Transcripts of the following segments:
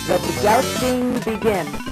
Let the jousting begin.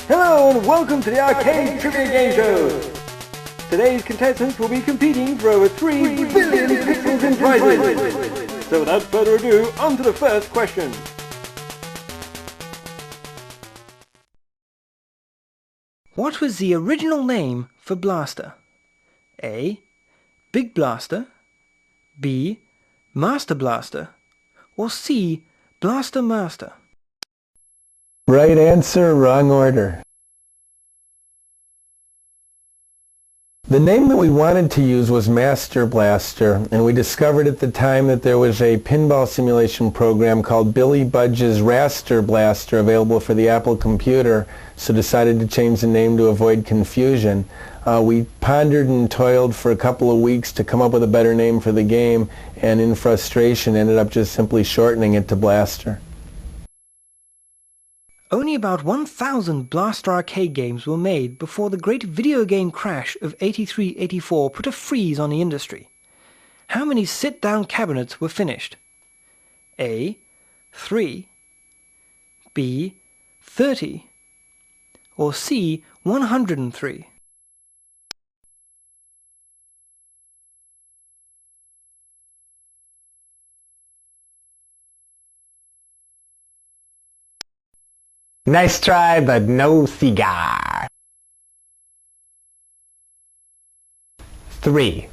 Hello and welcome to the Arcade Trivia Game Show! Today's contestants will be competing for over 3 billion pixels in prizes! So without further ado, on to the first question. What was the original name for Blaster? A. Big Blaster, B. Master Blaster, or C. Blaster Master? Right answer, wrong order. The name that we wanted to use was Master Blaster, and we discovered at the time that there was a pinball simulation program called Billy Budge's Raster Blaster available for the Apple computer, so decided to change the name to avoid confusion. We pondered and toiled for a couple of weeks to come up with a better name for the game, and in frustration ended up just simply shortening it to Blaster. Only about 1,000 Blaster arcade games were made before the great video game crash of 83-84 put a freeze on the industry. How many sit-down cabinets were finished? A. 3, B. 30, or C. 103? Nice try, but no cigar. 3.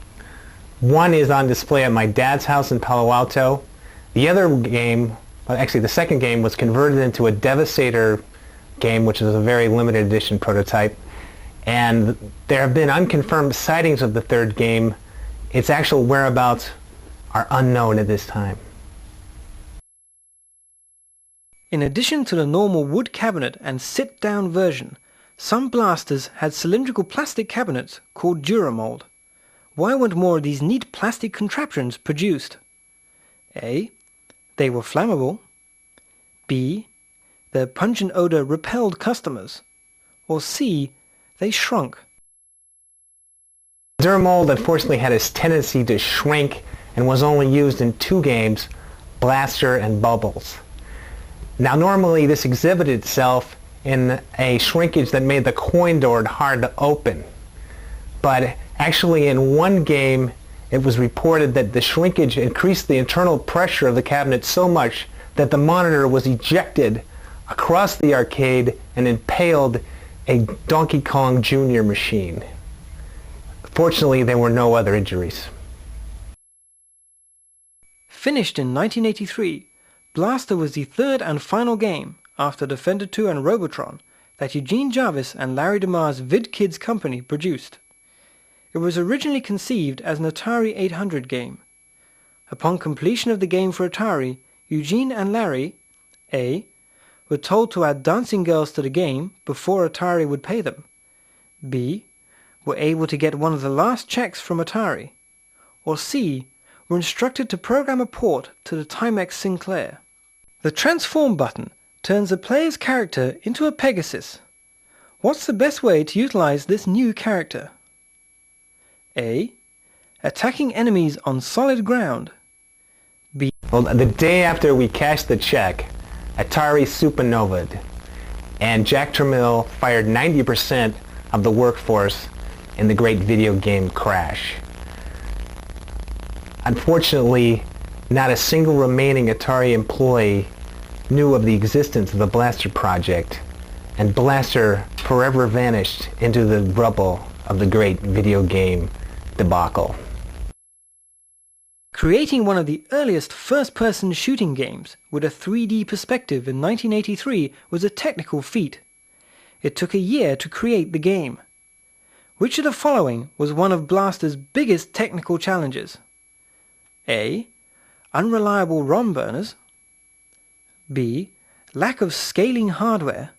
One is on display at my dad's house in Palo Alto. The other game, well, actually the second game, was converted into a Devastator game, which is a very limited edition prototype. And there have been unconfirmed sightings of the third game. Its actual whereabouts are unknown at this time. In addition to the normal wood cabinet and sit-down version, some blasters had cylindrical plastic cabinets called Duramold. Why weren't more of these neat plastic contraptions produced? A. They were flammable. B. Their pungent odor repelled customers. Or C. They shrunk. Duramold unfortunately had a tendency to shrink and was only used in 2 games, Blaster and Bubbles. Now normally this exhibited itself in a shrinkage that made the coin door hard to open. But actually in one game it was reported that the shrinkage increased the internal pressure of the cabinet so much that the monitor was ejected across the arcade and impaled a Donkey Kong Jr. machine. Fortunately there were no other injuries. Finished in 1983, Blaster was the third and final game, after Defender 2 and Robotron, that Eugene Jarvis and Larry DeMar's VidKids company produced. It was originally conceived as an Atari 800 game. Upon completion of the game for Atari, Eugene and Larry, A. were told to add dancing girls to the game before Atari would pay them, B. were able to get one of the last checks from Atari, or C. were instructed to program a port to the Timex Sinclair. The transform button turns a player's character into a Pegasus. What's the best way to utilize this new character? A. Attacking enemies on solid ground. B. Well, the day after we cashed the check, Atari supernovaed, and Jack Tramiel fired 90% of the workforce in the great video game crash. Unfortunately, not a single remaining Atari employee knew of the existence of the Blaster project, and Blaster forever vanished into the rubble of the great video game debacle. Creating one of the earliest first-person shooting games with a 3D perspective in 1983 was a technical feat. It took a year to create the game. Which of the following was one of Blaster's biggest technical challenges? A. Unreliable ROM burners. B. Lack of scaling hardware.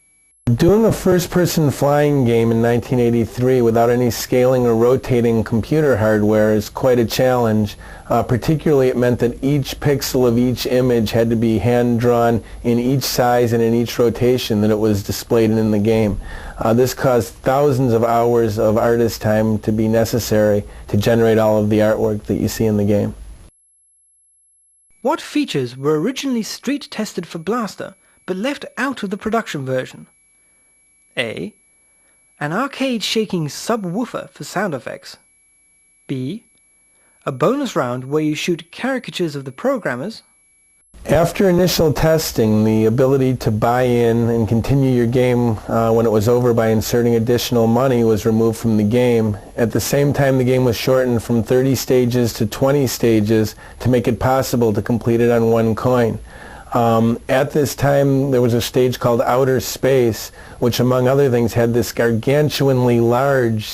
Doing a first-person flying game in 1983 without any scaling or rotating computer hardware is quite a challenge. Particularly it meant that each pixel of each image had to be hand-drawn in each size and in each rotation that it was displayed in the game. This caused thousands of hours of artist time to be necessary to generate all of the artwork that you see in the game. What features were originally street tested for Blaster but left out of the production version? A. An arcade shaking subwoofer for sound effects. B. A bonus round where you shoot caricatures of the programmers. After initial testing, the ability to buy in and continue your game when it was over by inserting additional money was removed from the game. At the same time, the game was shortened from 30 stages to 20 stages to make it possible to complete it on one coin. At this time, there was a stage called Outer Space, which among other things had this gargantuanly large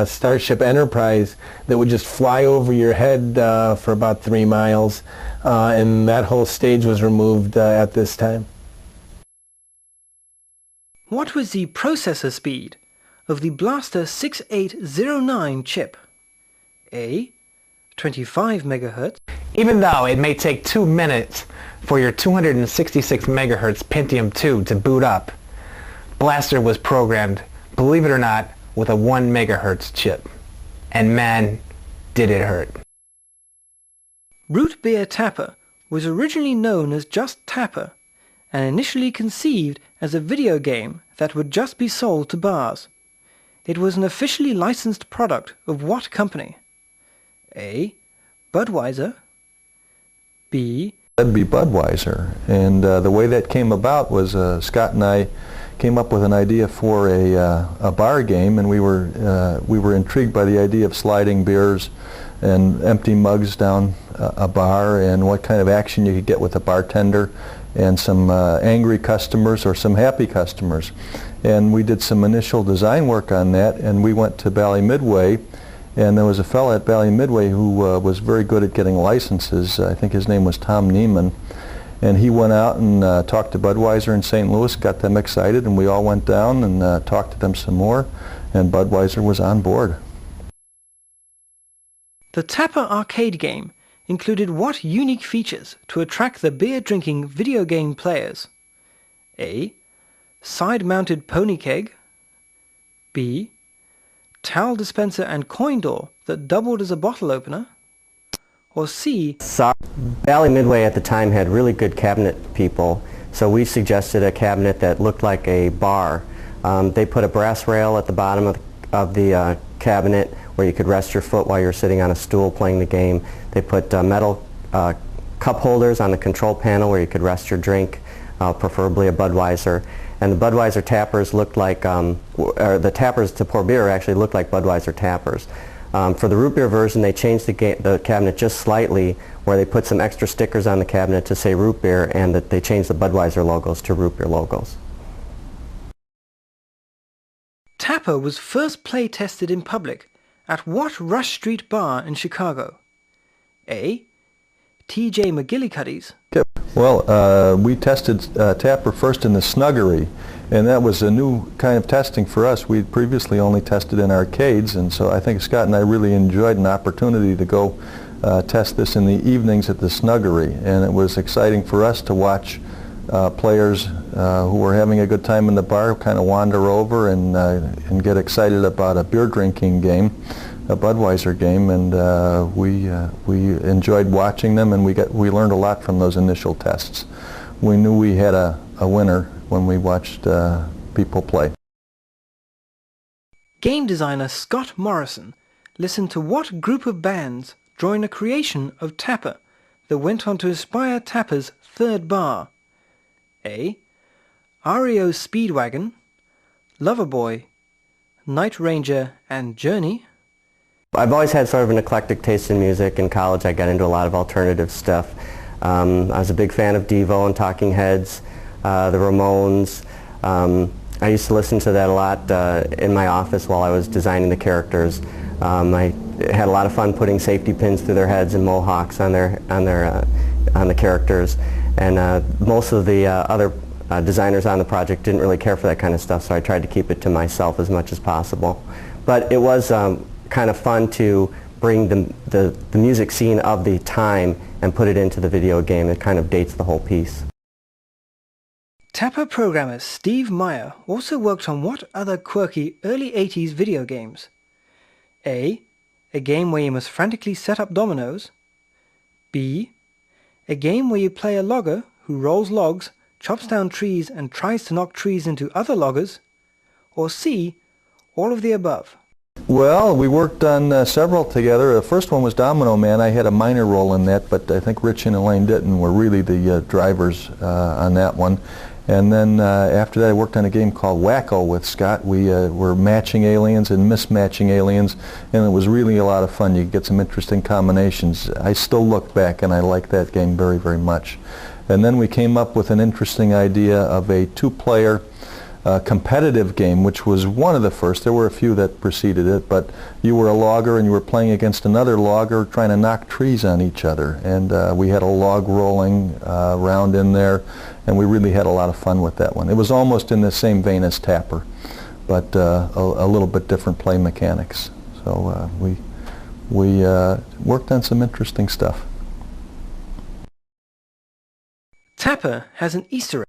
Starship Enterprise that would just fly over your head for about 3 miles, and that whole stage was removed at this time. What was the processor speed of the Blaster 6809 chip? A. 25 MHz. Even though it may take 2 minutes for your 266 MHz Pentium 2 to boot up, Blaster was programmed, believe it or not, with a 1 MHz chip. And man, did it hurt. Root Beer Tapper was originally known as just Tapper and initially conceived as a video game that would just be sold to bars. It was an officially licensed product of what company? A. Budweiser. B. That'd be Budweiser, and the way that came about was Scott and I came up with an idea for a bar game, and we were intrigued by the idea of sliding beers and empty mugs down a bar, and what kind of action you could get with a bartender and some angry customers or some happy customers. And we did some initial design work on that, and we went to Midway. And there was a fellow at Midway who was very good at getting licenses. I think his name was Tom Neiman. And he went out and talked to Budweiser in St. Louis, got them excited, and we all went down and talked to them some more, and Budweiser was on board. The Tapper arcade game included what unique features to attract the beer-drinking video game players? A. Side-mounted pony keg. B. Towel dispenser and coin door that doubled as a bottle opener? Or C. Midway at the time had really good cabinet people, so we suggested a cabinet that looked like a bar. They put a brass rail at the bottom of the cabinet where you could rest your foot while you're sitting on a stool playing the game. They put metal cup holders on the control panel where you could rest your drink, preferably a Budweiser. And the Budweiser tappers looked like, or the tappers to pour beer actually looked like Budweiser tappers. For the root beer version, they changed the cabinet just slightly, where they put some extra stickers on the cabinet to say root beer, and that they changed the Budweiser logos to root beer logos. Tapper was first play tested in public at what Rush Street bar in Chicago? A. T.J. McGillicuddy's. Well, we tested Tapper first in the Snuggery, and that was a new kind of testing for us. We'd previously only tested in arcades, and so I think Scott and I really enjoyed an opportunity to go test this in the evenings at the Snuggery, and it was exciting for us to watch players who were having a good time in the bar kind of wander over and get excited about a beer drinking game, a Budweiser game, and we enjoyed watching them, and we learned a lot from those initial tests. We knew we had a winner when we watched people play. Game designer Scott Morrison listened to what group of bands during the creation of Tapper that went on to inspire Tapper's third bar? A. REO Speedwagon, Loverboy, Night Ranger and Journey. I've always had sort of an eclectic taste in music. In college I got into a lot of alternative stuff. I was a big fan of Devo and Talking Heads, the Ramones. I used to listen to that a lot in my office while I was designing the characters. I had a lot of fun putting safety pins through their heads and mohawks on the characters. And most of the other designers on the project didn't really care for that kind of stuff, so I tried to keep it to myself as much as possible. But it was kind of fun to bring the music scene of the time and put it into the video game. It kind of dates the whole piece. Tapper programmer Steve Meyer also worked on what other quirky early 80s video games? A. A game where you must frantically set up dominoes. B. A game where you play a logger who rolls logs, chops down trees and tries to knock trees into other loggers. Or C, all of the above? Well, we worked on several together. The first one was Domino Man. I had a minor role in that, but I think Rich and Elaine Ditton were really the drivers on that one. And then after that I worked on a game called Wacko with Scott. We were matching aliens and mismatching aliens, and it was really a lot of fun. You could get some interesting combinations. I still look back and I like that game very, very much. And then we came up with an interesting idea of a two-player competitive game, which was one of the first. There were a few that preceded it, but you were a logger and you were playing against another logger trying to knock trees on each other. And we had a log rolling round in there, and we really had a lot of fun with that one. It was almost in the same vein as Tapper, but a little bit different play mechanics. So we worked on some interesting stuff. Tapper has an Easter egg.